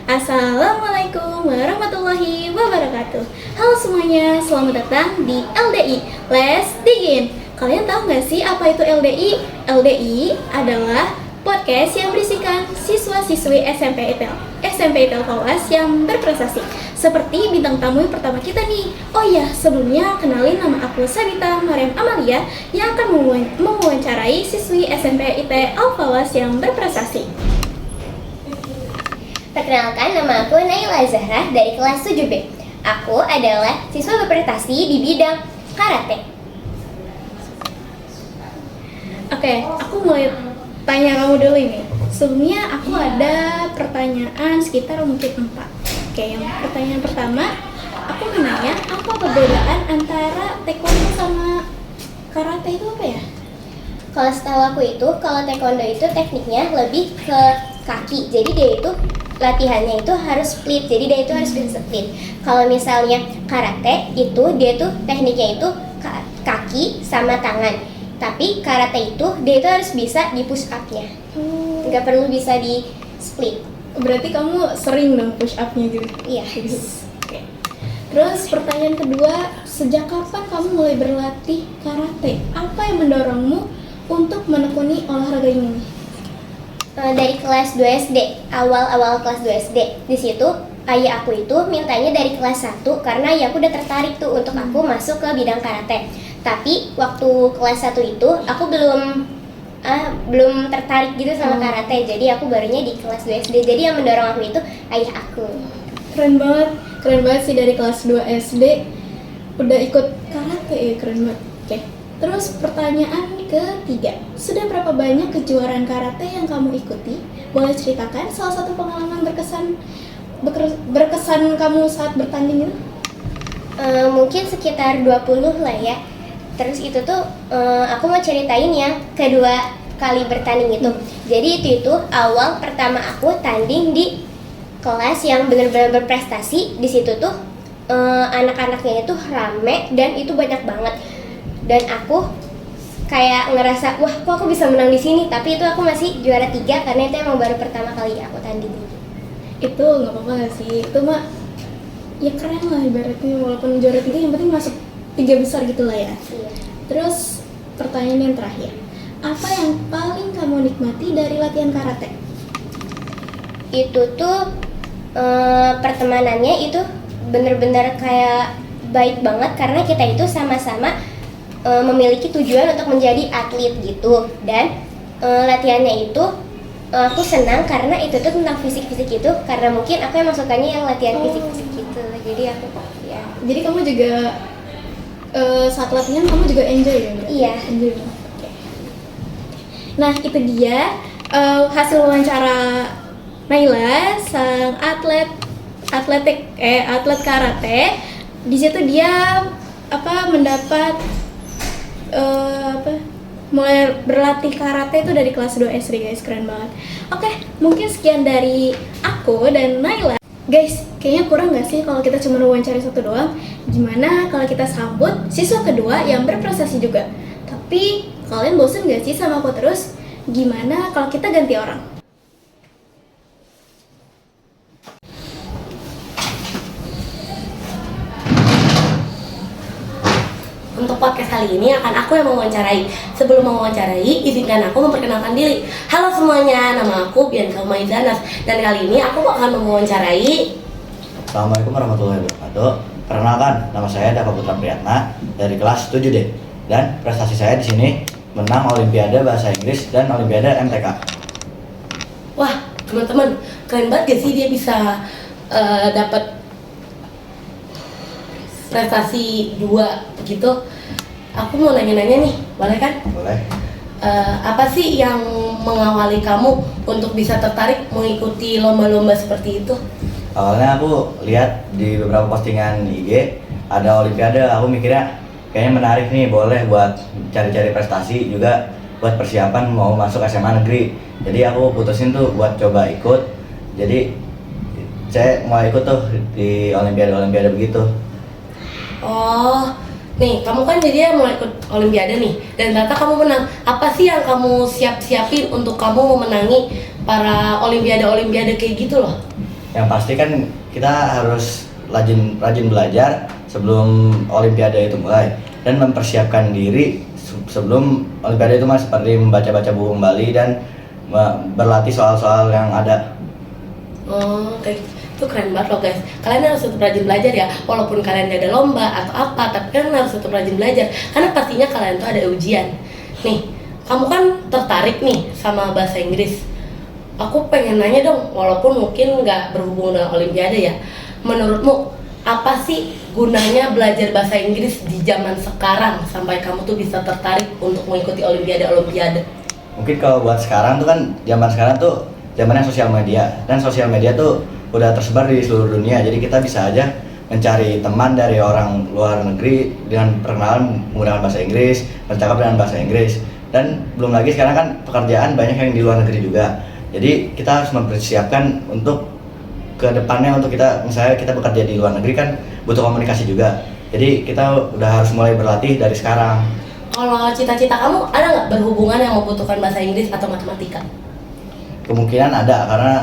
Assalamualaikum warahmatullahi wabarakatuh. Halo semuanya, selamat datang di LDI Let's Digin. Kalian tahu nggak sih apa itu LDI? LDI adalah podcast yang berisikan siswa-siswi SMP ITEL Fawas yang berprestasi. Seperti bintang tamu yang pertama kita nih. Oh iya, sebelumnya kenalin, nama aku Sabita Mariam Amalia yang akan mewawancarai siswi SMP ITEL Fawas yang berprestasi. Perkenalkan, nama aku Naila Zahra dari kelas 7B. Aku adalah siswa berprestasi di bidang karate. Oke, aku mulai tanya kamu dulu ini. Sebelumnya aku ada pertanyaan sekitar mungkin 4. Oke, yang pertanyaan pertama, aku mau nanya apa perbedaan antara taekwondo sama karate itu apa ya? Kalau setahu aku itu, kalau taekwondo itu tekniknya lebih ke kaki. Jadi dia itu latihannya itu harus split. Jadi dia itu harus bisa split. Kalau misalnya karate itu dia tuh tekniknya itu kaki sama tangan. Tapi karate itu dia itu harus bisa di push up-nya. Nggak perlu bisa di split. Berarti kamu sering dong push up-nya gitu? Iya. Oke. Terus pertanyaan kedua, sejak kapan kamu mulai berlatih karate? Apa yang mendorongmu untuk menekuni olahraga ini? Dari kelas 2 SD, awal-awal kelas 2 SD. Di situ ayah aku itu mintanya dari kelas 1 karena ayah aku udah tertarik tuh untuk aku masuk ke bidang karate. Tapi waktu kelas 1 itu aku belum tertarik gitu sama karate. Jadi aku barunya di kelas 2 SD. Jadi yang mendorong aku itu ayah aku. Keren banget sih dari kelas 2 SD udah ikut karate ya, keren banget. Oke. Terus pertanyaan ketiga, sudah berapa banyak kejuaraan karate yang kamu ikuti? Boleh ceritakan salah satu pengalaman berkesan kamu saat bertanding itu? Mungkin sekitar 20 lah ya. Terus itu tuh aku mau ceritain yang kedua kali bertanding itu. Jadi itu awal pertama aku tanding di kelas yang benar-benar berprestasi. Di situ tuh anak-anaknya itu rame dan itu banyak banget. Dan aku kayak ngerasa, wah kok aku bisa menang di sini. Tapi itu aku masih juara 3 karena itu emang baru pertama kali aku tanding. Itu nggak apa-apa sih, itu mah ya keren lah ibaratnya, walaupun juara 3 yang penting masuk 3 besar gitu lah ya. Iya. Terus pertanyaan yang terakhir, apa yang paling kamu nikmati dari latihan karate? Itu tuh pertemanannya itu bener-bener kayak baik banget karena kita itu sama-sama memiliki tujuan untuk menjadi atlet gitu. Dan latihannya itu aku senang karena itu tuh tentang fisik-fisik itu, karena mungkin aku yang masukannya yang latihan fisik-fisik gitu. Jadi aku ya. Jadi kamu juga saat latihan kamu juga enjoy ya? Berarti? Iya. Enjoy. Oke. Nah itu dia hasil wawancara Naila, sang atlet karate. Di situ dia mendapat mulai berlatih karate itu dari kelas 2 SD guys, keren banget. Oke, mungkin sekian dari aku dan Naila. Guys, kayaknya kurang gak sih kalau kita cuma wawancara satu doang? Gimana kalau kita sambut siswa kedua yang berprestasi juga? Tapi kalian bosen gak sih sama aku terus? Gimana kalau kita ganti orang? Untuk podcast kali ini akan aku yang mewawancarai. Sebelum mewawancarai, izinkan aku memperkenalkan diri. Halo semuanya, nama aku Bianca Maizanas. Dan kali ini aku akan mewawancarai. Assalamualaikum warahmatullahi wabarakatuh. Perkenalkan, nama saya Dava Putra Priyatna dari kelas 7D. Dan prestasi saya di sini menang Olimpiade Bahasa Inggris dan Olimpiade MTK. Wah, teman-teman, keren banget gak sih dia bisa dapat prestasi 2 gitu. Aku mau nanya-nanya nih, boleh kan? Boleh. Apa sih yang mengawali kamu untuk bisa tertarik mengikuti lomba-lomba seperti itu? Awalnya aku lihat di beberapa postingan IG ada Olimpiade, aku mikirnya kayaknya menarik nih, boleh buat cari-cari prestasi juga buat persiapan mau masuk SMA negeri. Jadi aku putusin tuh buat coba ikut. Jadi saya mau ikut tuh di Olimpiade begitu. Oh, nih kamu kan jadi mau ikut Olimpiade nih, dan ternyata kamu menang. Apa sih yang kamu siapin untuk kamu memenangi para Olimpiade kayak gitu loh? Yang pasti kan kita harus rajin belajar sebelum Olimpiade itu mulai dan mempersiapkan diri sebelum Olimpiade itu, Mas, seperti membaca-baca buku kembali dan berlatih soal-soal yang ada. Oh, kayak itu keren banget loh guys. Kalian harus tetap rajin belajar ya, walaupun kalian gak ada lomba atau apa, tapi kalian harus tetap rajin belajar karena pastinya kalian tuh ada ujian. Nih, kamu kan tertarik nih sama bahasa Inggris. Aku pengen nanya dong, walaupun mungkin nggak berhubungan dengan Olimpiade ya. Menurutmu apa sih gunanya belajar bahasa Inggris di zaman sekarang sampai kamu tuh bisa tertarik untuk mengikuti Olimpiade? Mungkin kalau buat sekarang tuh kan zaman sekarang tuh zamannya sosial media, dan sosial media tuh udah tersebar di seluruh dunia. Jadi kita bisa aja mencari teman dari orang luar negeri dengan perkenalan menggunakan bahasa Inggris, bercakap dengan bahasa Inggris. Dan belum lagi sekarang kan pekerjaan banyak yang di luar negeri juga. Jadi kita harus mempersiapkan untuk ke depannya, untuk kita misalnya kita bekerja di luar negeri kan butuh komunikasi juga. Jadi kita udah harus mulai berlatih dari sekarang. Kalau cita-cita kamu ada nggak berhubungan yang membutuhkan bahasa Inggris atau matematika? Kemungkinan ada, karena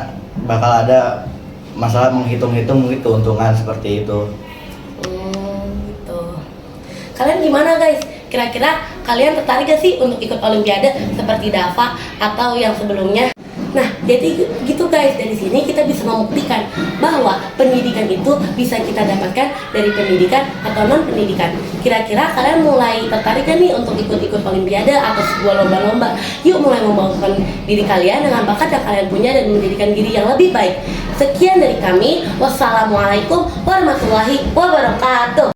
bakal ada masalah menghitung-hitung gitu keuntungan seperti itu. Gitu. Kalian gimana guys? Kira-kira kalian tertarik gak sih untuk ikut Olimpiade seperti Dava atau yang sebelumnya? Nah, jadi gitu guys, dari sini kita bisa membuktikan bahwa pendidikan itu bisa kita dapatkan dari pendidikan atau non-pendidikan. Kira-kira kalian mulai tertarik kan nih untuk ikut-ikut Olimpiade atau sebuah lomba-lomba? Yuk mulai membangun diri kalian dengan bakat yang kalian punya dan menjadikan diri yang lebih baik. Sekian dari kami, wassalamualaikum warahmatullahi wabarakatuh.